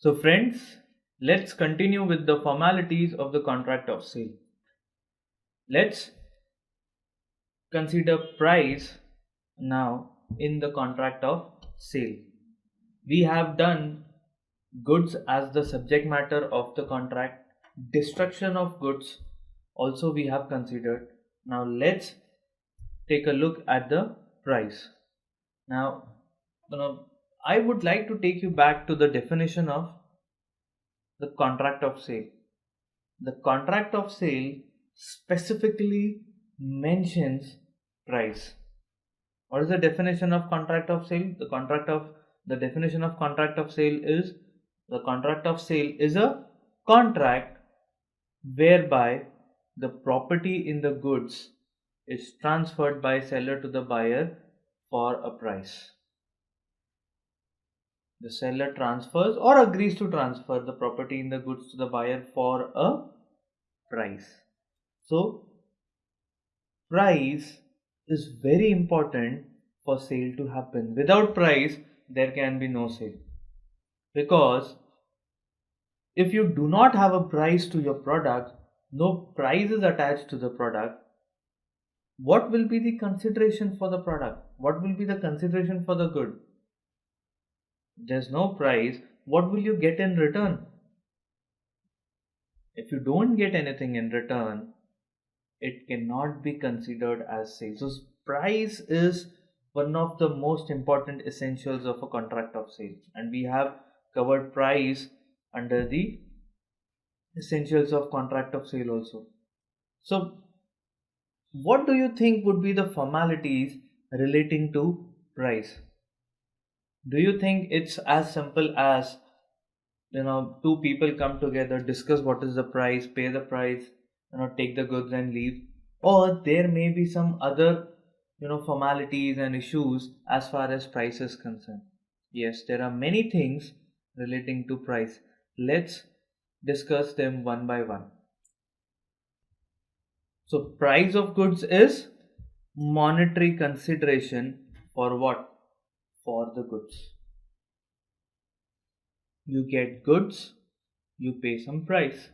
So friends, let's continue with the formalities of the contract of sale. Let's consider price now in the contract of sale. We have done goods as the subject matter of the contract, destruction of goods also we have considered. Now let's take a look at the price. Now, I would like to take you back to the definition of the contract of sale. The contract of sale specifically mentions price. What is the definition of contract of sale? The definition of contract of sale is the contract of sale is a contract whereby the property in the goods is transferred by seller to the buyer for a price. The seller transfers or agrees to transfer the property in the goods to the buyer for a price. So, price is very important for sale to happen. Without price, there can be no sale. Because if you do not have a price to your product, no price is attached to the product, what will be the consideration for the product? What will be the consideration for the good? There's no price. What will you get in return? If you don't get anything in return, it cannot be considered as sale. So price is one of the most important essentials of a contract of sale, and we have covered price under the essentials of contract of sale also. So what do you think would be the formalities relating to price? Do you think it's as simple as two people come together, discuss what is the price, pay the price, take the goods and leave? Or there may be some other formalities and issues as far as price is concerned? Yes, there are many things relating to price. Let's discuss them one by one. So price of goods is monetary consideration for what? For the goods. You get goods, you pay some price.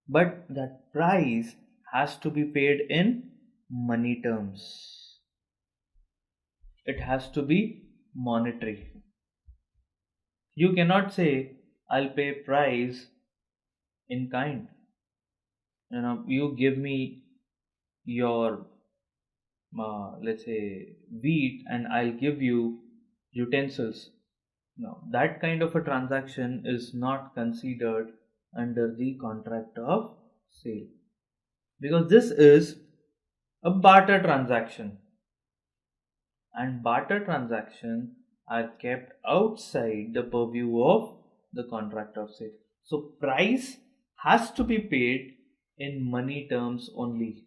But that price has to be paid in money terms. It has to be monetary. You cannot say, I'll pay price in kind. You give me your let's say wheat and I'll give you utensils. No, that kind of a transaction is not considered under the contract of sale, because this is a barter transaction, and barter transactions are kept outside the purview of the contract of sale. So price has to be paid in money terms only.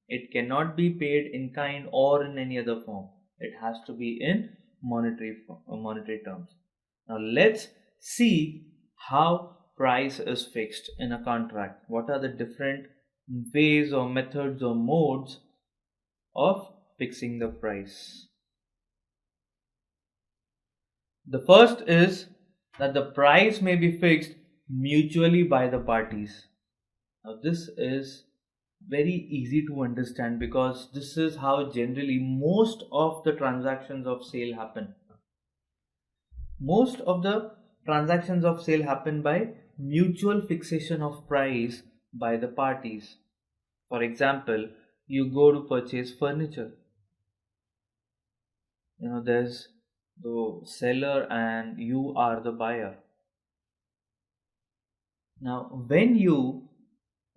It cannot be paid in kind or in any other form. It has to be in monetary terms. Now let's see how price is fixed in a contract. What are the different ways or methods or modes of fixing the price? The first is that the price may be fixed mutually by the parties. Now this is very easy to understand, because this is how generally most of the transactions of sale happen. Most of the transactions of sale happen by mutual fixation of price by the parties. For example, you go to purchase furniture. There's the seller and you are the buyer. Now when you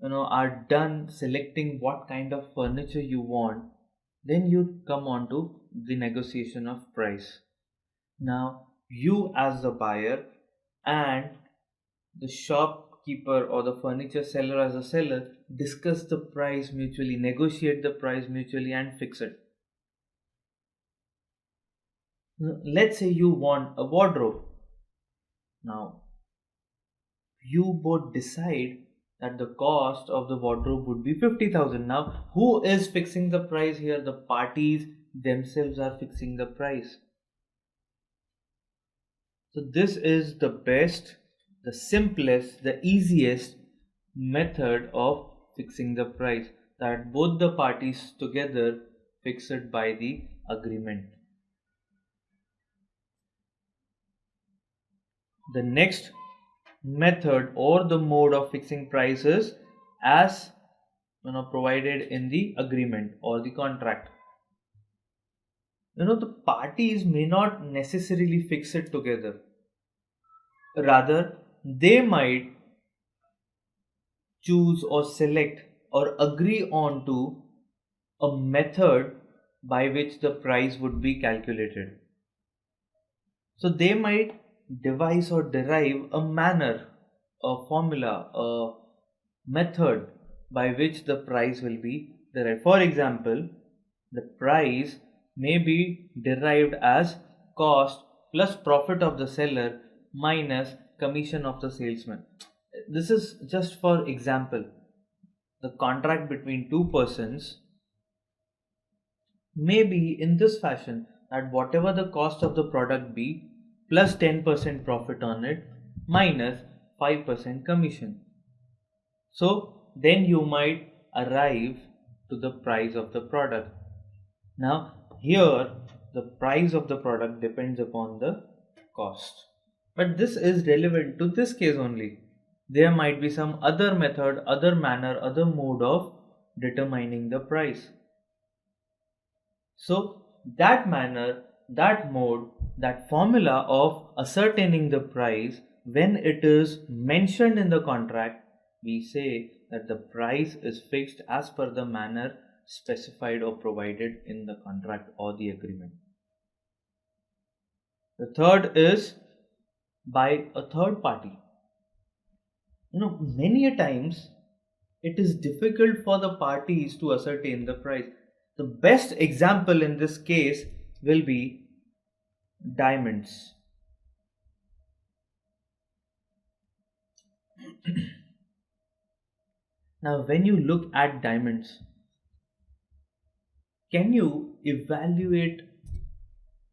are done selecting what kind of furniture you want, then you come on to the negotiation of price. Now you as the buyer and the shopkeeper or the furniture seller as a seller discuss the price mutually, negotiate the price mutually and fix it. Let's say you want a wardrobe. Now you both decide that the cost of the wardrobe would be 50,000. Now who is fixing the price here? The parties themselves are fixing the price. So this is the best, the simplest, the easiest method of fixing the price, that both the parties together fix it by the agreement. The next method or the mode of fixing prices as provided in the agreement or the contract. The parties may not necessarily fix it together. Rather, they might choose or select or agree on to a method by which the price would be calculated. So they might devise or derive a manner, a formula, a method by which the price will be derived. For example, the price may be derived as cost plus profit of the seller minus commission of the salesman. This is just for example. The contract between two persons may be in this fashion, that whatever the cost of the product be plus 10% profit on it minus 5% commission. So then you might arrive to the price of the product. Now here the price of the product depends upon the cost, but this is relevant to this case only. There might be some other method, other manner, other mode of determining the price. So that manner, that mode, that formula of ascertaining the price, when it is mentioned in the contract, we say that the price is fixed as per the manner specified or provided in the contract or the agreement. The third is by a third party. Many a times it is difficult for the parties to ascertain the price. The best example in this case will be diamonds. Now, when you look at diamonds, can you evaluate,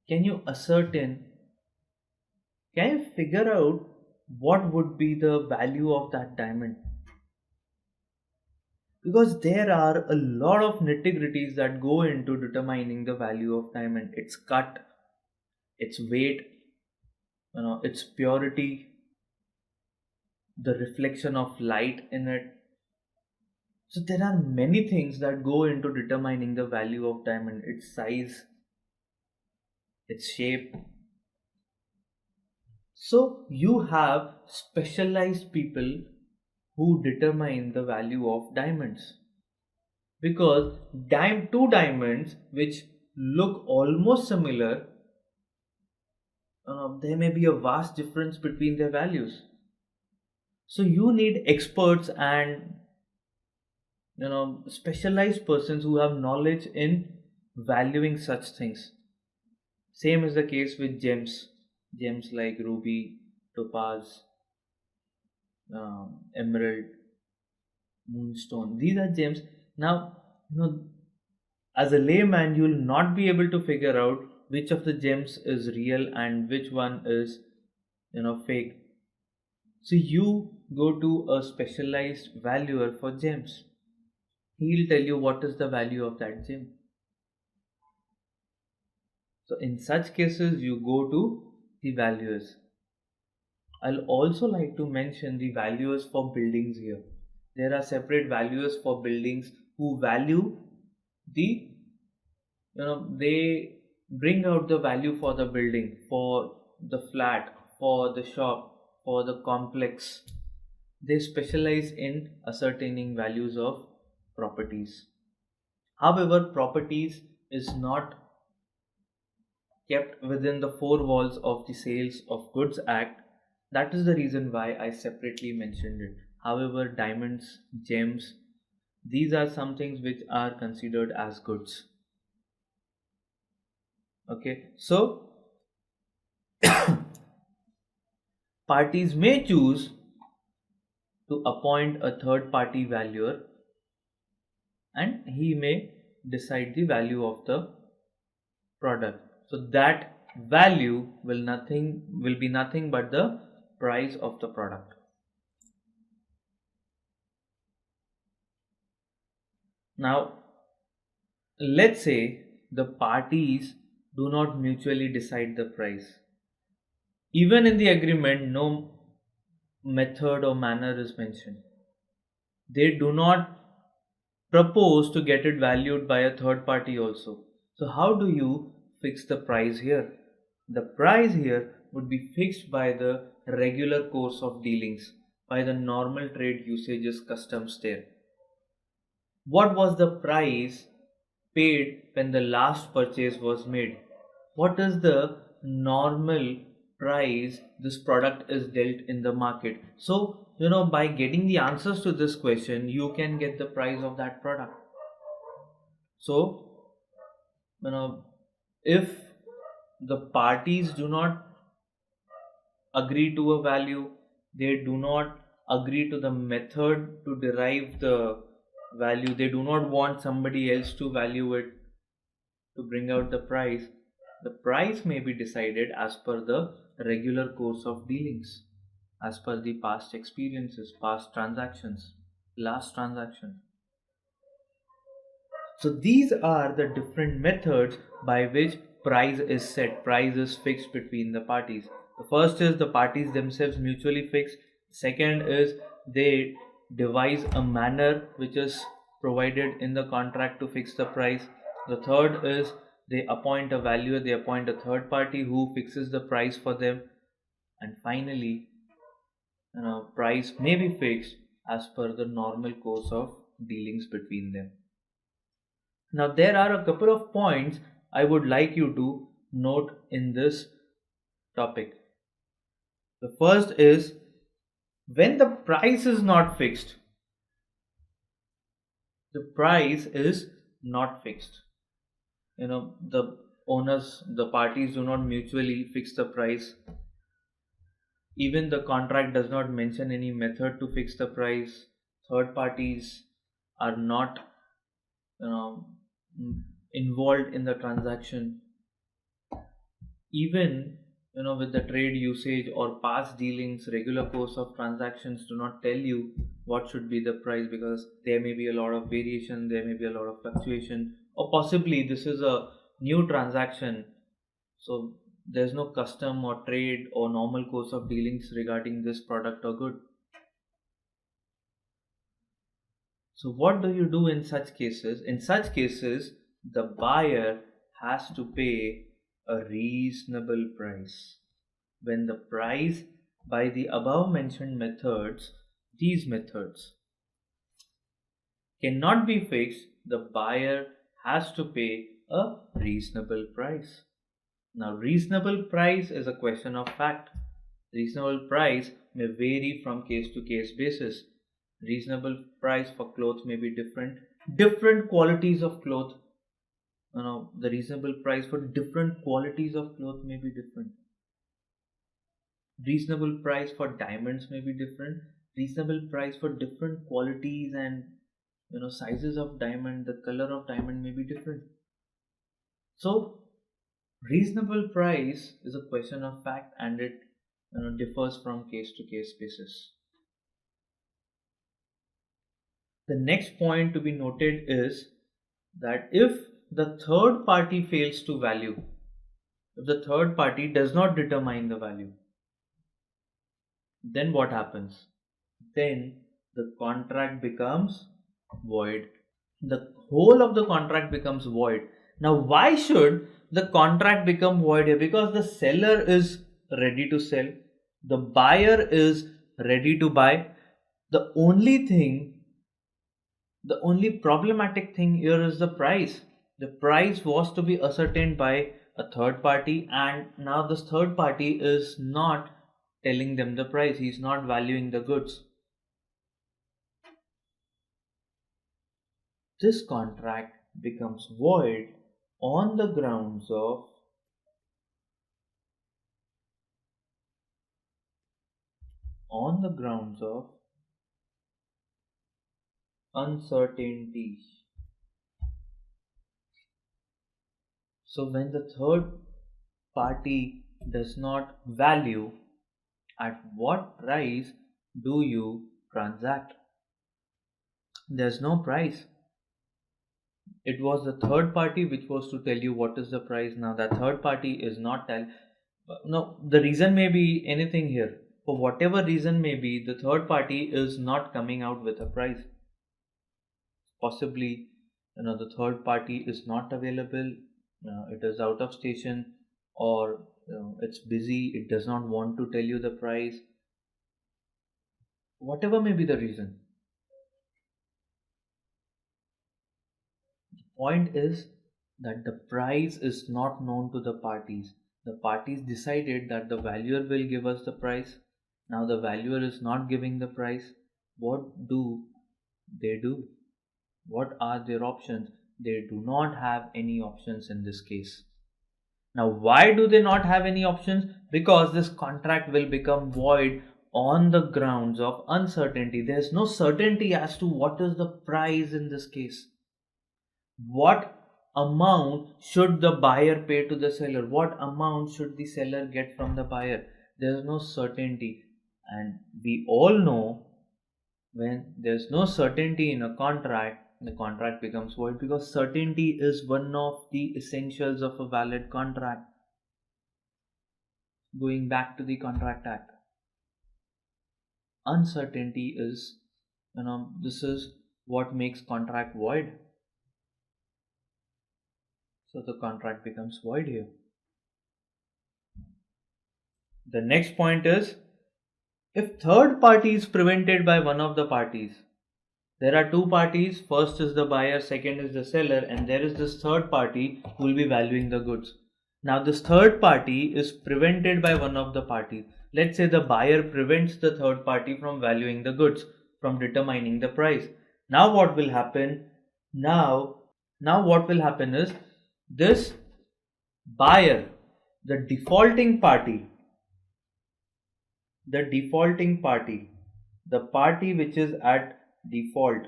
can you ascertain, can you figure out what would be the value of that diamond? Because there are a lot of nitty-gritties that go into determining the value of diamond. Its cut, its weight, its purity, the reflection of light in it. So there are many things that go into determining the value of diamond. Its size, its shape. So you have specialized people who determine the value of diamonds, because two diamonds which look almost similar, there may be a vast difference between their values. So you need experts and specialized persons who have knowledge in valuing such things. Same is the case with gems like ruby, topaz, emerald, moonstone. These are gems. Now, as a layman, you will not be able to figure out which of the gems is real and which one is, fake. So you go to a specialized valuer for gems. He'll tell you what is the value of that gem. So in such cases, you go to the valuers. I'll also like to mention the valuers for buildings here. There are separate valuers for buildings who value the, they bring out the value for the building, for the flat, for the shop, for the complex. They specialize in ascertaining values of properties. However, properties is not kept within the four walls of the Sales of Goods Act. That is the reason why I separately mentioned it. However, diamonds, gems, these are some things which are considered as goods. Okay, so parties may choose to appoint a third party valuer, and he may decide the value of the product. So that value will be nothing but the price of the product. Now, let's say the parties do not mutually decide the price. Even in the agreement, no method or manner is mentioned. They do not propose to get it valued by a third party also. So, how do you fix the price here? The price here would be fixed by the regular course of dealings, by the normal trade usages customs there. What was the price paid when the last purchase was made? What is the normal price this product is dealt in the market? So, by getting the answers to this question, you can get the price of that product. So, if the parties do not agree to a value, they do not agree to the method to derive the value, they do not want somebody else to value it to bring out the price, the price may be decided as per the regular course of dealings, as per the past experiences, past transactions, last transaction. So these are the different methods by which price is set, price is fixed between the parties. The first is the parties themselves mutually fix. Second is they devise a manner which is provided in the contract to fix the price. The third is they appoint a valuer, they appoint a third party who fixes the price for them. And finally, price may be fixed as per the normal course of dealings between them. Now, there are a couple of points I would like you to note in this topic. The first is when the price is not fixed, the price is not fixed. The owners, the parties do not mutually fix the price. Even the contract does not mention any method to fix the price. Third parties are not involved in the transaction. Even with the trade usage or past dealings, regular course of transactions do not tell you what should be the price, because there may be a lot of variation, there may be a lot of fluctuation, or possibly this is a new transaction, so there's no custom or trade or normal course of dealings regarding this product or good. So what do you do in such cases? In such cases, the buyer has to pay a reasonable price. When the price by the above mentioned methods, these methods cannot be fixed, the buyer has to pay a reasonable price. Now, reasonable price is a question of fact. Reasonable price may vary from case to case basis. Reasonable price for clothes may be different. Different qualities of cloth, the reasonable price for different qualities of cloth may be different. Reasonable price for diamonds may be different. Reasonable price for different qualities and sizes of diamond, the color of diamond may be different. So reasonable price is a question of fact, and it differs from case to case basis. The next point to be noted is that if the third party fails to value, if the third party does not determine the value, then what happens? Then the contract becomes void. The whole of the contract becomes void. Now, why should the contract become void here? Because the seller is ready to sell, the buyer is ready to buy. The only problematic thing here is the price. The price was to be ascertained by a third party, and now this third party is not telling them the price, he is not valuing the goods. This contract becomes void on the grounds of uncertainty. So when the third party does not value, at what price do you transact? There's no price. It was the third party which was to tell you what is the price. Now that third party is not tell. No, the reason may be anything here. For whatever reason may be, the third party is not coming out with a price. Possibly, the third party is not available. It is out of station, or it's busy. It does not want to tell you the price. Whatever may be the reason. Point is that the price is not known to the parties. The parties decided that the valuer will give us the price. Now the valuer is not giving the price. What do they do? What are their options? They do not have any options in this case. Now, why do they not have any options? Because this contract will become void on the grounds of uncertainty. There's no certainty as to what is the price in this case. What amount should the buyer pay to the seller? What amount should the seller get from the buyer? There's no certainty. And we all know when there's no certainty in a contract, the contract becomes void, because certainty is one of the essentials of a valid contract. Going back to the Contract Act, uncertainty is, this is what makes contract void. So the contract becomes void here. The next point is, if third party is prevented by one of the parties. There are two parties. First is the buyer, second is the seller, and there is this third party who will be valuing the goods. Now this third party is prevented by one of the parties. Let's say the buyer prevents the third party from valuing the goods, from determining the price. Now what will happen? Now what will happen is, this buyer, the defaulting party, the party which is at default,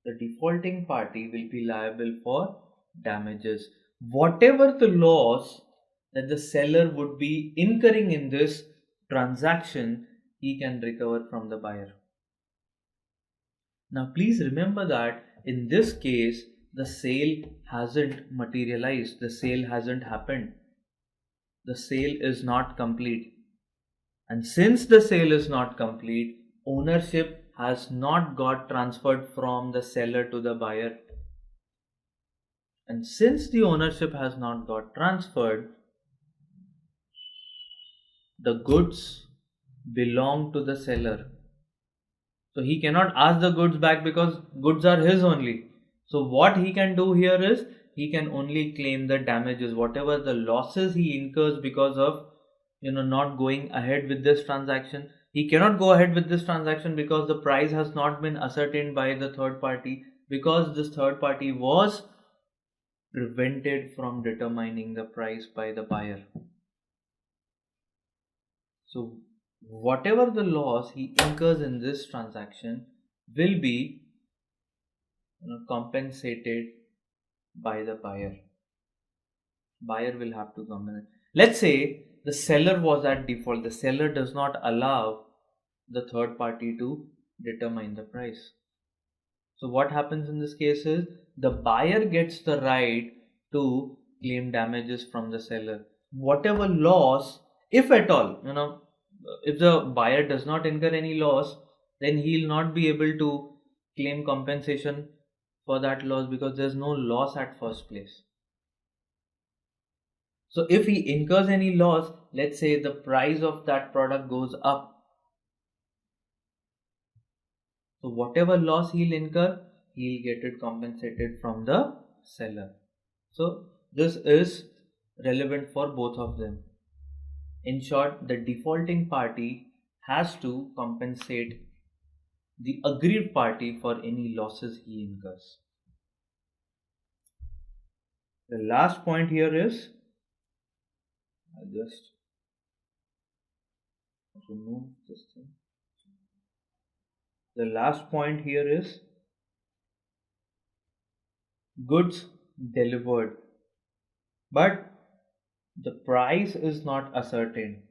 the defaulting party will be liable for damages. Whatever the loss that the seller would be incurring in this transaction, he can recover from the buyer. Now please remember that in this case, the sale hasn't materialized, the sale hasn't happened, the sale is not complete. And since the sale is not complete, ownership has not got transferred from the seller to the buyer. And since the ownership has not got transferred, the goods belong to the seller. So he cannot ask the goods back because goods are his only. So what he can do here is, he can only claim the damages, whatever the losses he incurs because of not going ahead with this transaction. He cannot go ahead with this transaction because the price has not been ascertained by the third party, because this third party was prevented from determining the price by the buyer. So whatever the loss he incurs in this transaction will be compensated by the buyer. Buyer will have to compensate. Let's say the seller was at default. The seller does not allow the third party to determine the price. So what happens in this case is, the buyer gets the right to claim damages from the seller. Whatever loss, if at all, if the buyer does not incur any loss, then he will not be able to claim compensation for that loss, because there is no loss at first place. So if he incurs any loss, let's say the price of that product goes up. So whatever loss he'll incur, he'll get it compensated from the seller. So this is relevant for both of them. In short, the defaulting party has to compensate the aggrieved party for any losses he incurs. The last point here is, I'll just remove this thing. The last point here is, goods delivered, but the price is not ascertained.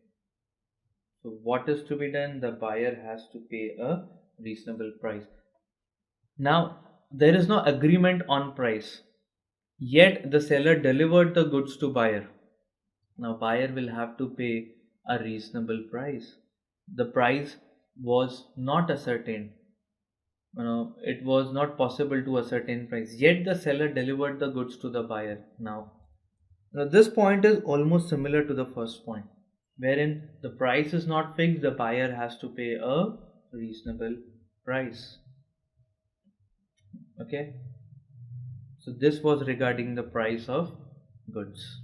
So what is to be done? The buyer has to pay a reasonable price. Now, there is no agreement on price, yet the seller delivered the goods to buyer. Now, buyer will have to pay a reasonable price. The price was not ascertained. It was not possible to ascertain price, yet the seller delivered the goods to the buyer. Now, this point is almost similar to the first point, wherein the price is not fixed, the buyer has to pay a reasonable price. Okay, so this was regarding the price of goods.